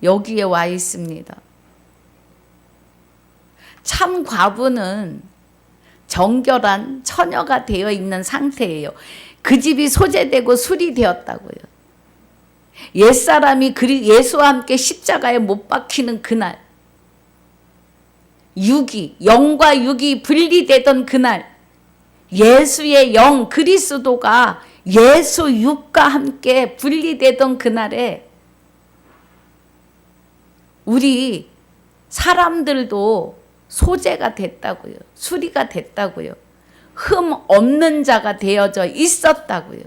여기에 와 있습니다. 참 과부는 정결한 처녀가 되어 있는 상태예요. 그 집이 소재되고 수리되었다고요. 옛사람이 예수와 함께 십자가에 못 박히는 그날, 영과 육이 분리되던 그날, 예수의 영 그리스도가 예수 육과 함께 분리되던 그날에 우리 사람들도 소재가 됐다고요. 수리가 됐다고요. 흠 없는 자가 되어져 있었다고요.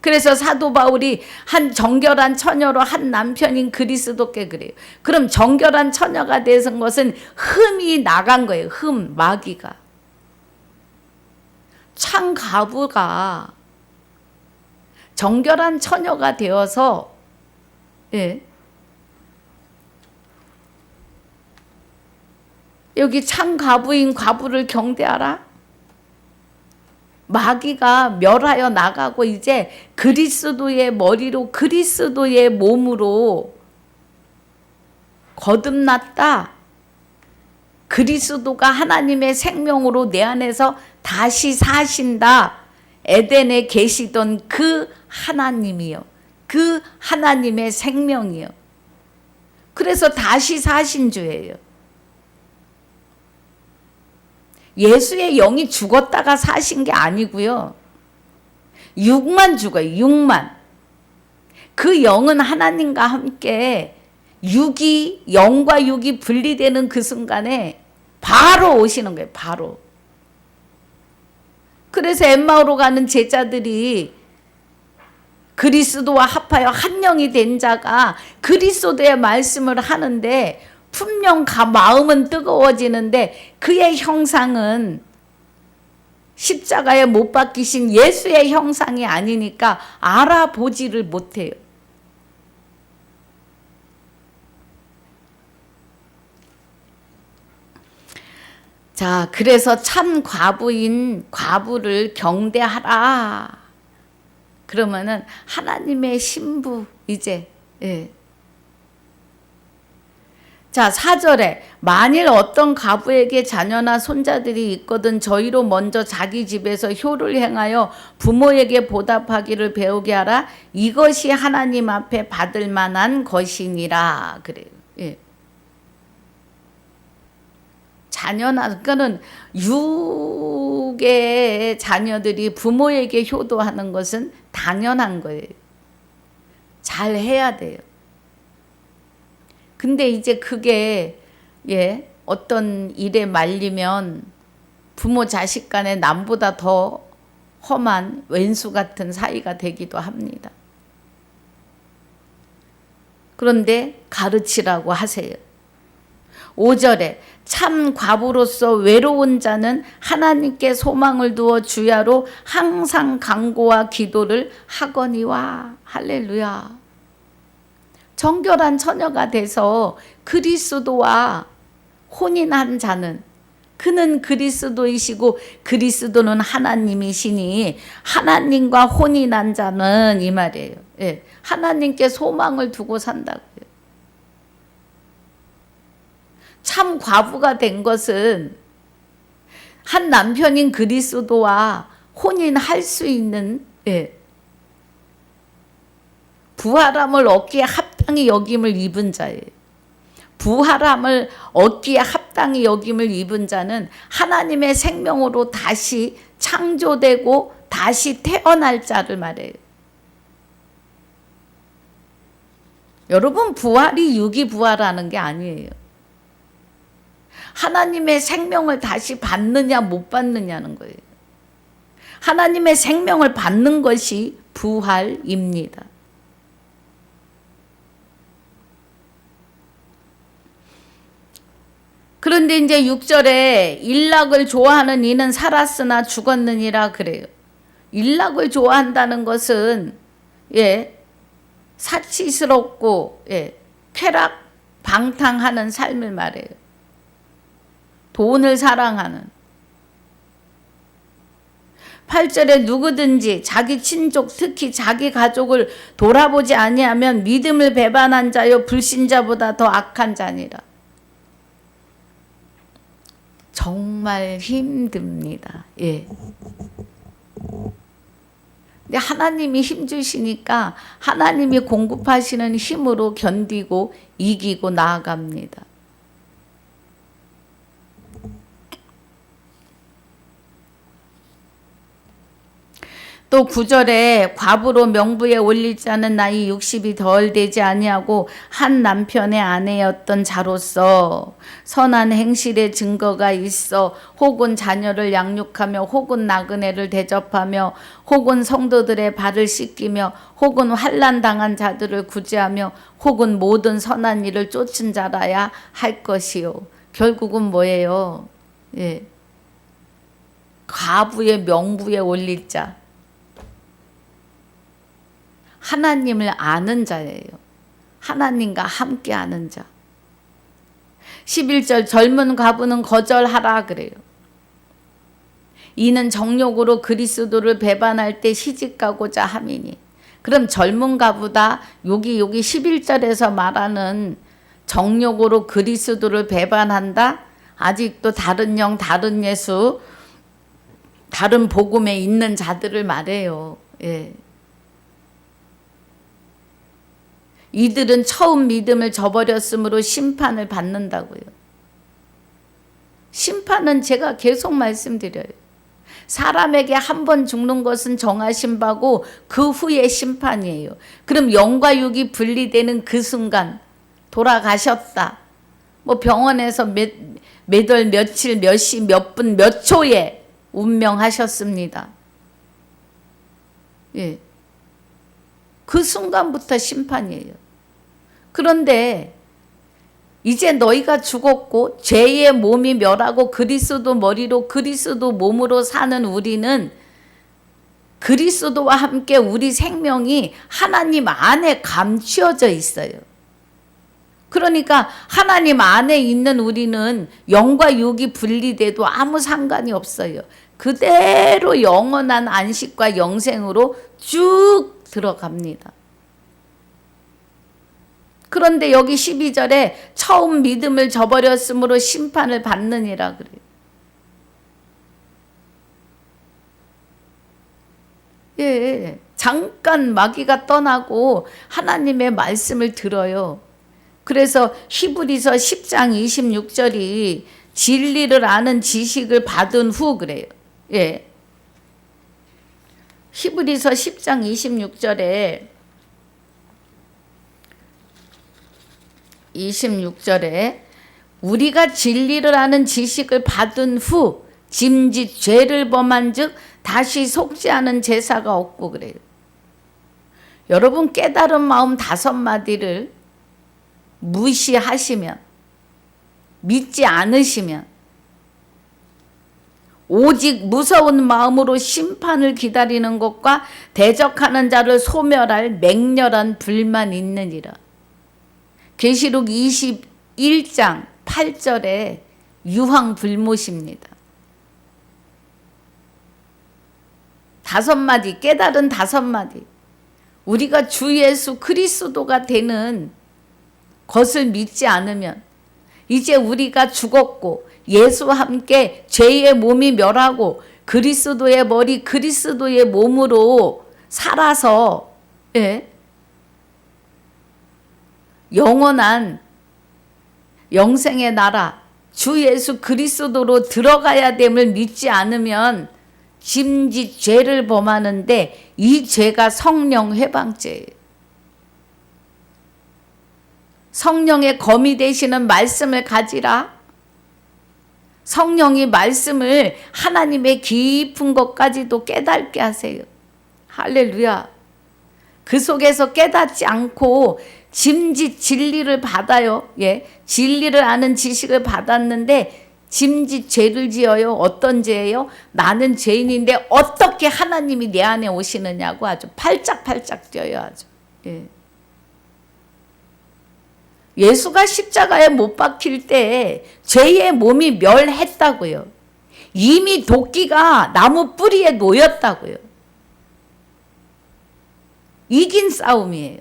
그래서 사도 바울이 한 정결한 처녀로 한 남편인 그리스도께 그래요. 그럼 정결한 처녀가 되는 것은 흠이 나간 거예요. 흠, 마귀가. 참 과부가 정결한 처녀가 되어서 여기 참 과부인 과부를 경대하라. 마귀가 멸하여 나가고 이제 그리스도의 머리로 그리스도의 몸으로 거듭났다. 그리스도가 하나님의 생명으로 내 안에서 다시 사신다. 에덴에 계시던 그 하나님이요. 그 하나님의 생명이요. 그래서 다시 사신 주예요. 예수의 영이 죽었다가 사신 게 아니고요. 육만 죽어요. 육만. 그 영은 하나님과 함께 영과 육이 분리되는 그 순간에 바로 오시는 거예요. 바로. 그래서 엠마오로 가는 제자들이 그리스도와 합하여 한 영이 된 자가 그리스도의 말씀을 하는데 분명 마음은 뜨거워지는데 그의 형상은 십자가에 못 박히신 예수의 형상이 아니니까 알아보지를 못해요. 자, 그래서 참 과부인 과부를 경대하라. 그러면은 하나님의 신부 이제 자, 4절에 만일 어떤 과부에게 자녀나 손자들이 있거든 저희로 먼저 자기 집에서 효를 행하여 부모에게 보답하기를 배우게 하라. 이것이 하나님 앞에 받을 만한 것이니라. 그래요. 자녀나 그러니까는 육의 자녀들이 부모에게 효도하는 것은 당연한 거예요. 잘 해야 돼요. 근데 이제 그게 어떤 일에 말리면 부모 자식 간에 남보다 더 험한 왼수 같은 사이가 되기도 합니다. 그런데 가르치라고 하세요. 5절에 참 과부로서 외로운 자는 하나님께 소망을 두어 주야로 항상 간구와 기도를 하거니와. 할렐루야. 정결한 처녀가 돼서 그리스도와 혼인한 자는 그는 그리스도이시고 그리스도는 하나님이시니 하나님과 혼인한 자는 이 말이에요. 하나님께 소망을 두고 산다고요. 참 과부가 된 것은 한 남편인 그리스도와 혼인할 수 있는 부활함을 얻기에 합당히 여김을 입은 자예요. 부활함을 얻기에 합당히 여김을 입은 자는 하나님의 생명으로 다시 창조되고 다시 태어날 자를 말해요. 여러분, 부활이 육이 부활하는 게 아니에요. 하나님의 생명을 다시 받느냐 못 받느냐는 거예요. 하나님의 생명을 받는 것이 부활입니다. 그런데 이제 6절에 일락을 좋아하는 이는 살았으나 죽었느니라 그래요. 일락을 좋아한다는 것은 사치스럽고 쾌락 방탕하는 삶을 말해요. 돈을 사랑하는. 8절에 누구든지 자기 친족 특히 자기 가족을 돌아보지 아니하면 믿음을 배반한 자요 불신자보다 더 악한 자니라. 정말 힘듭니다. 근데 하나님이 힘 주시니까 하나님이 공급하시는 힘으로 견디고 이기고 나아갑니다. 또 또 9절에 과부로 명부에 올릴 자는 나이 60이 덜 되지 아니하고 한 남편의 아내였던 자로서 선한 행실의 증거가 있어 혹은 자녀를 양육하며 혹은 나그네를 대접하며 혹은 성도들의 발을 씻기며 혹은 환난 당한 자들을 구제하며 혹은 모든 선한 일을 쫓은 자라야 할 것이요. 결국은 뭐예요? 예. 과부의 명부에 올릴 자. 하나님을 아는 자예요. 하나님과 함께 하는 자. 11절 젊은 과부는 거절하라 그래요. 이는 정욕으로 그리스도를 배반할 때 시집가고자 함이니. 그럼 젊은 과부다 여기 11절에서 말하는 정욕으로 그리스도를 배반한다? 아직도 다른 영, 다른 예수, 다른 복음에 있는 자들을 말해요. 예. 이들은 처음 믿음을 저버렸으므로 심판을 받는다고요. 심판은 제가 계속 말씀드려요. 사람에게 한 번 죽는 것은 정하신 바고 그 후에 심판이에요. 그럼 영과 육이 분리되는 그 순간 돌아가셨다. 뭐 병원에서 몇 월, 며칠, 몇 시, 몇 분, 몇 초에 운명하셨습니다. 예. 그 순간부터 심판이에요. 그런데 이제 너희가 죽었고 죄의 몸이 멸하고 그리스도 머리로 그리스도 몸으로 사는 우리는 그리스도와 함께 우리 생명이 하나님 안에 감추어져 있어요. 그러니까 하나님 안에 있는 우리는 영과 육이 분리돼도 아무 상관이 없어요. 그대로 영원한 안식과 영생으로 쭉 들어갑니다. 그런데 여기 12절에 처음 믿음을 저버렸으므로 심판을 받느니라 그래요. 예, 잠깐 마귀가 떠나고 하나님의 말씀을 들어요. 그래서 히브리서 10장 26절이 진리를 아는 지식을 받은 후 그래요. 예. 히브리서 10장 26절에 우리가 진리를 아는 지식을 받은 후 짐짓 죄를 범한 즉 다시 속지 않은 제사가 없고 그래요. 여러분 깨달은 마음 5마디를 무시하시면 믿지 않으시면 오직 무서운 마음으로 심판을 기다리는 것과 대적하는 자를 소멸할 맹렬한 불만 있느니라. 계시록 21장 8절에 유황불못입니다. 5마디, 깨달은 5마디. 우리가 주 예수 그리스도가 되는 것을 믿지 않으면 이제 우리가 죽었고 예수와 함께 죄의 몸이 멸하고 그리스도의 머리 그리스도의 몸으로 살아서 예, 영원한 영생의 나라 주 예수 그리스도로 들어가야 됨을 믿지 않으면 짐짓 죄를 범하는데 이 죄가 성령 회방죄예요. 성령의 검이 되시는 말씀을 가지라. 성령이 말씀을 하나님의 깊은 것까지도 깨닫게 하세요. 할렐루야. 그 속에서 깨닫지 않고 짐짓 진리를 받아요. 예, 진리를 아는 지식을 받았는데 짐짓 죄를 지어요. 어떤 죄예요? 나는 죄인인데 어떻게 하나님이 내 안에 오시느냐고 아주 팔짝팔짝 뛰어요. 아주. 예. 예수가 십자가에 못 박힐 때 죄의 몸이 멸했다고요. 이미 도끼가 나무 뿌리에 놓였다고요. 이긴 싸움이에요.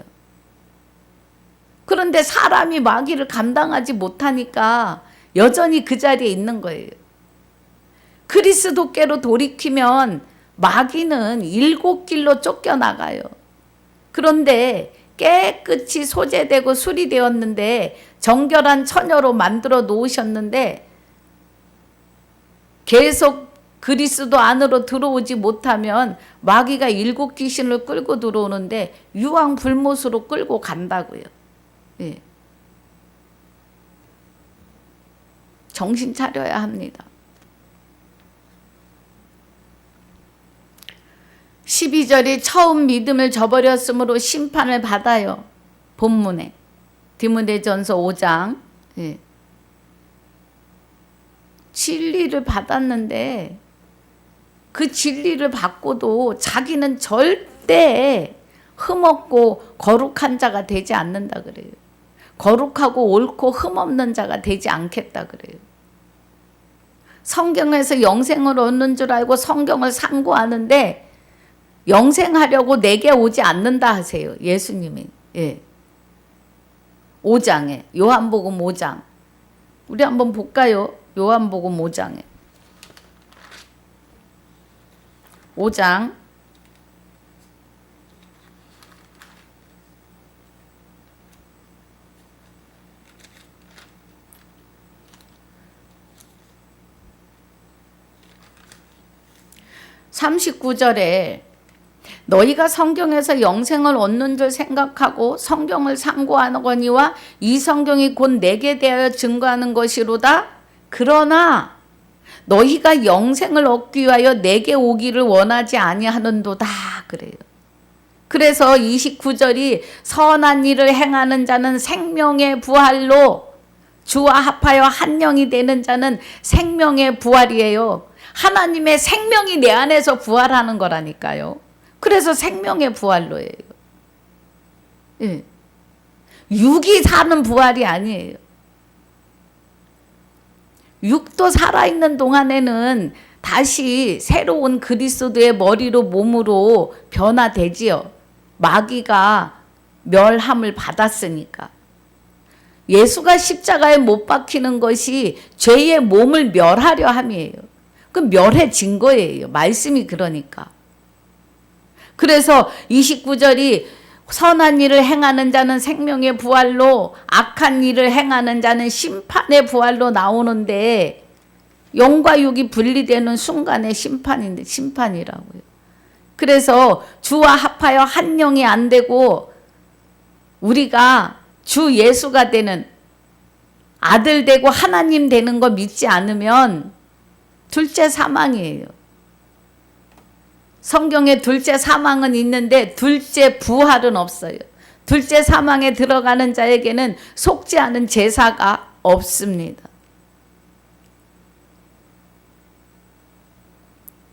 그런데 사람이 마귀를 감당하지 못하니까 여전히 그 자리에 있는 거예요. 그리스도께로 돌이키면 마귀는 7길로 쫓겨나가요. 그런데 깨끗이 소재되고 수리되었는데 정결한 처녀로 만들어 놓으셨는데 계속 그리스도 안으로 들어오지 못하면 마귀가 7 귀신을 끌고 들어오는데 유황불못으로 끌고 간다고요. 예. 정신 차려야 합니다. 12절이 처음 믿음을 저버렸으므로 심판을 받아요. 본문에 디모데전서 5장. 예. 진리를 받았는데 그 진리를 받고도 자기는 절대 흠없고 거룩한 자가 되지 않는다 그래요. 거룩하고 옳고 흠없는 자가 되지 않겠다 그래요. 성경에서 영생을 얻는 줄 알고 성경을 상고하는데 영생하려고 내게 오지 않는다 하세요. 예수님이. 예. 5장에 요한복음 5장. 우리 한번 볼까요? 요한복음 5장에. 5장 39절에 너희가 성경에서 영생을 얻는 줄 생각하고 성경을 상고하거니와 이 성경이 곧 내게 대하여 증거하는 것이로다. 그러나 너희가 영생을 얻기 위하여 내게 오기를 원하지 아니하는도다 그래요. 그래서 29절이 선한 일을 행하는 자는 생명의 부활로 주와 합하여 한 영이 되는 자는 생명의 부활이에요. 하나님의 생명이 내 안에서 부활하는 거라니까요. 그래서 생명의 부활로예요. 예. 육이 사는 부활이 아니에요. 육도 살아있는 동안에는 다시 새로운 그리스도의 머리로 몸으로 변화되지요. 마귀가 멸함을 받았으니까. 예수가 십자가에 못 박히는 것이 죄의 몸을 멸하려 함이에요. 그 멸해진 거예요. 말씀이 그러니까. 그래서 29절이 선한 일을 행하는 자는 생명의 부활로 악한 일을 행하는 자는 심판의 부활로 나오는데 영과 육이 분리되는 순간의 심판이라고요. 그래서 주와 합하여 한 영이 안 되고 우리가 주 예수가 되는 아들 되고 하나님 되는 거 믿지 않으면 둘째 사망이에요. 성경에 둘째 사망은 있는데 둘째 부활은 없어요. 둘째 사망에 들어가는 자에게는 속지 않은 제사가 없습니다.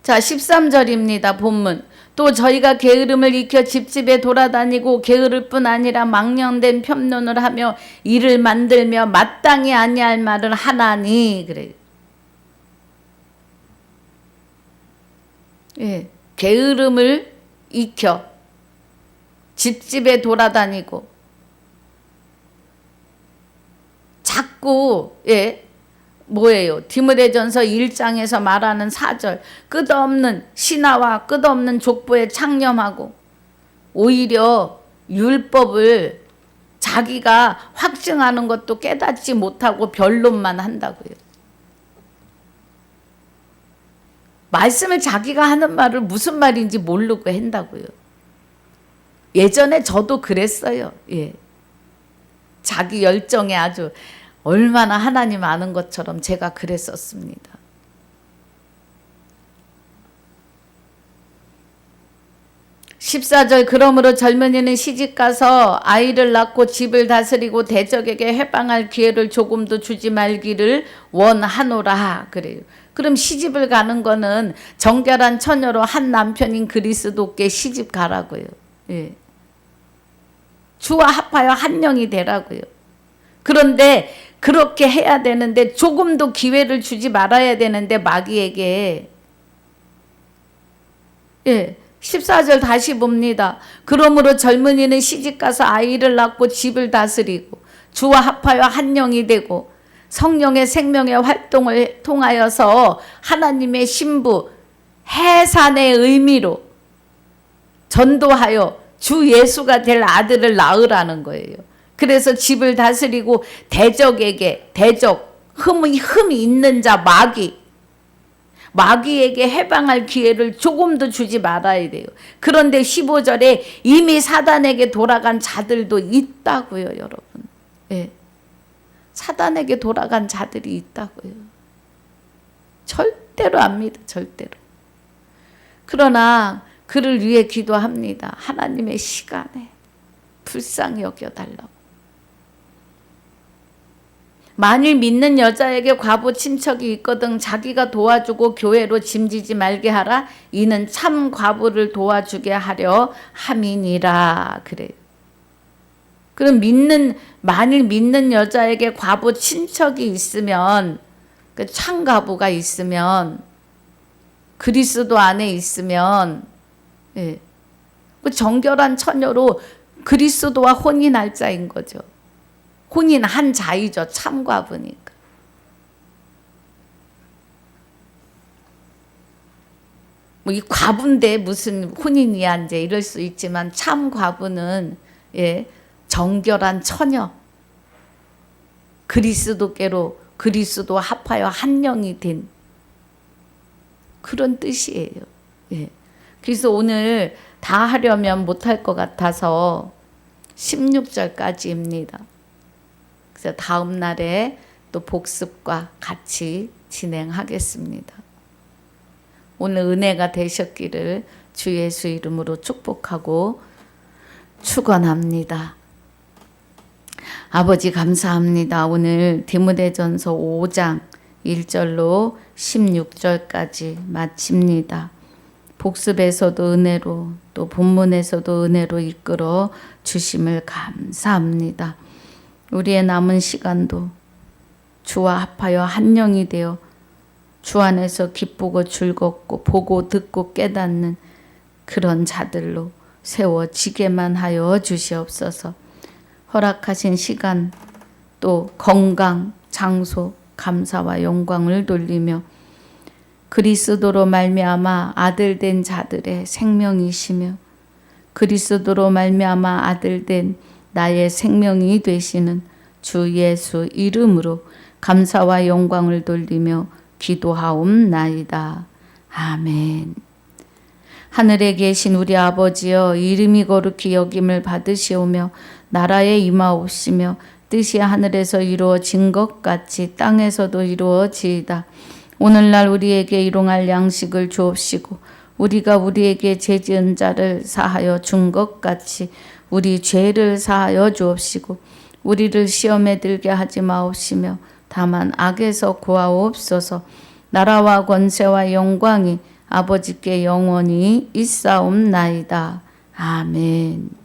자, 13절입니다. 본문. 또 저희가 게으름을 익혀 집집에 돌아다니고 게으를 뿐 아니라 망령된 편론을 하며 일을 만들며 마땅히 아니할 말을 하나니 그래요. 예. 게으름을 익혀 집집에 돌아다니고 자꾸 뭐예요? 디모데전서 1장에서 말하는 4절 끝없는 신하와 끝없는 족보에 창념하고 오히려 율법을 자기가 확증하는 것도 깨닫지 못하고 변론만 한다고요. 말씀을 자기가 하는 말을 무슨 말인지 모르고 한다고요. 예전에 저도 그랬어요. 예. 자기 열정에 아주 얼마나 하나님 아는 것처럼 제가 그랬었습니다. 14절 그러므로 젊은이는 시집가서 아이를 낳고 집을 다스리고 대적에게 해방할 기회를 조금도 주지 말기를 원하노라 그래요. 그럼 시집을 가는 거는 정결한 처녀로 한 남편인 그리스도께 시집 가라고요. 예. 주와 합하여 한 영이 되라고요. 그런데 그렇게 해야 되는데 조금도 기회를 주지 말아야 되는데 마귀에게 14절 다시 봅니다. 그러므로 젊은이는 시집가서 아이를 낳고 집을 다스리고 주와 합하여 한 영이 되고 성령의 생명의 활동을 통하여서 하나님의 신부 해산의 의미로 전도하여 주 예수가 될 아들을 낳으라는 거예요. 그래서 집을 다스리고 대적에게 흠이 있는 자 마귀에게 해방할 기회를 조금도 주지 말아야 돼요. 그런데 15절에 이미 사단에게 돌아간 자들도 있다고요, 여러분. 예. 사단에게 돌아간 자들이 있다고요. 절대로 안 믿어, 절대로. 그러나 그를 위해 기도합니다. 하나님의 시간에 불쌍히 여겨달라고. 만일 믿는 여자에게 과부 친척이 있거든 자기가 도와주고 교회로 짐지지 말게 하라. 이는 참 과부를 도와주게 하려 함이니라. 그래요. 그럼 만일 믿는 여자에게 과부 친척이 있으면, 그 참 과부가 있으면, 그리스도 안에 있으면, 예, 그 정결한 처녀로 그리스도와 혼인할 자인 거죠. 혼인한 자이죠. 참 과부니까. 뭐 이 과부인데 무슨 혼인이야 이제 이럴 수 있지만 참 과부는 예, 정결한 처녀, 그리스도께로 그리스도와 합하여 한 영이 된 그런 뜻이에요. 예. 그래서 오늘 다 하려면 못할 것 같아서 16절까지입니다. 그래서 다음 날에 또 복습과 같이 진행하겠습니다. 오늘 은혜가 되셨기를 주 예수 이름으로 축복하고 축원합니다. 아버지 감사합니다. 오늘 디모데전서 5장 1절로 16절까지 마칩니다. 복습에서도 은혜로 또 본문에서도 은혜로 이끌어 주심을 감사합니다. 우리의 남은 시간도 주와 합하여 한 영이 되어 주 안에서 기쁘고 즐겁고 보고 듣고 깨닫는 그런 자들로 세워지게만 하여 주시옵소서. 허락하신 시간 또 건강, 장소, 감사와 영광을 돌리며 그리스도로 말미암아 아들 된 자들의 생명이시며 그리스도로 말미암아 아들 된 나의 생명이 되시는 주 예수 이름으로 감사와 영광을 돌리며 기도하옵나이다. 아멘. 하늘에 계신 우리 아버지여, 이름이 거룩히 여김을 받으시오며 나라에 임하옵시며 뜻이 하늘에서 이루어진 것 같이 땅에서도 이루어지이다. 오늘날 우리에게 일용할 양식을 주옵시고 우리가 우리에게 죄지은 자를 사하여 준 것 같이 우리 죄를 사하여 주옵시고 우리를 시험에 들게 하지 마옵시며 다만 악에서 구하옵소서. 나라와 권세와 영광이 아버지께 영원히 있사옵나이다. 아멘.